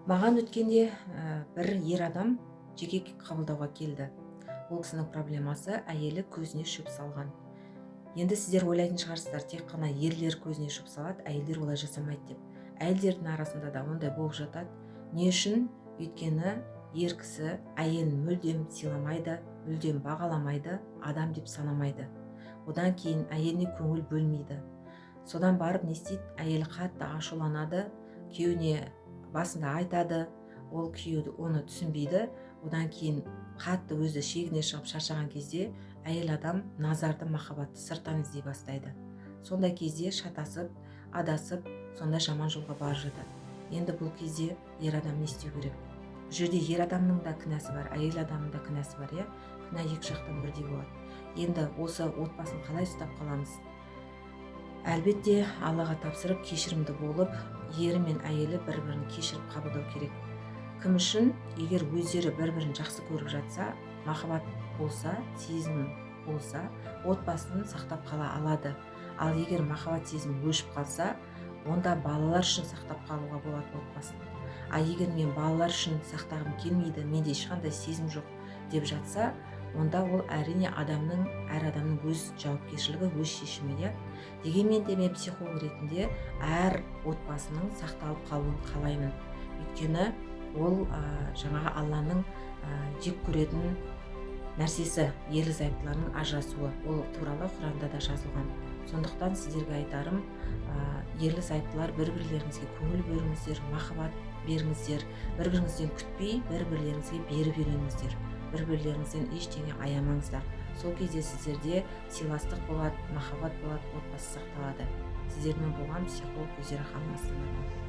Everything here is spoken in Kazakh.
Маған өткенде бір ер адам жеке қабылдауға келді. Ол кісінің проблемасы әйелі көзіне шөп салған. Енді сіздер ойлайтын шығарсыздар, тек қана ерлер көзіне шөп салады, әйелдер олай жасамайды деп. Әйелдердің арасында да ондай болып жатады. Не үшін? Өйткені ер кісі әйелін мүлдем сыйламайды, мүлдем бағаламайды, адам деп санамайды. Одан кейін әйеліне көңіл бөлмейді. Содан барып не істейді? Әйелі қатты ашуланады, күйеуіне басында айтады, ол күйеуі оны түсінбейді. Одан кейін қатты өзі шегіне шығып шаршаған кезде әйел адам назарды, махаббатты сырттан іздей бастайды. Сондай кезде шатасып, адасып, сондай жаман жолға барып жатады. Енді бұл кезде ер адам не істеу керек? Бұл жерде ер адамның да кінәсі бар, әйел адамның да кінәсі бар, иә? Кінә екі жақтан бірдей болады. Енді осы отбасын қалай ұстап қаламыз? Әлбетте Аллаға тапсырып, кешірімді болып, ері мен әйелі бір-бірін кешіріп қабылдау керек. Кім үшін? Егер өздері бір-бірін жақсы көріп жатса, махаббат болса, сезім болса, отбасын сақтап қала алады. Ал егер махаббат сезім өшіп қалса, онда балалар үшін сақтап қалуға болады отбасын. А егер мен балалар үшін сақтағым келмейді, менде ешқандай сезім жоқ деп жатса, онда ол әрине әр адамның өз жауапкершілігі, өз шешімі, иә. Дегенмен де мен психолог ретінде әр отбасының сақталып қалуын қалаймын. Өйткені ол жаңағы Алланың жек көретін нәрсесі, ерлі зайыптылардың ажырасуы. Ол туралы Құранда да жазылған. Сондықтан сіздерге айтарым, ерлі зайыптылар бір-бірлеріңізге көңіл бөліңіздер, махаббат беріңіздер, бір-біріңізден күтпей, бір-бірлеріңізге беріп үйреніңіздер. Бір-бірлеріңізден ештеңе аямаңыздар. Сол кезде сіздерде сыйластық болады, махаббат болады, отбасы сақталады. Сіздермен болған психолог Гүлзира ханым Астанадан.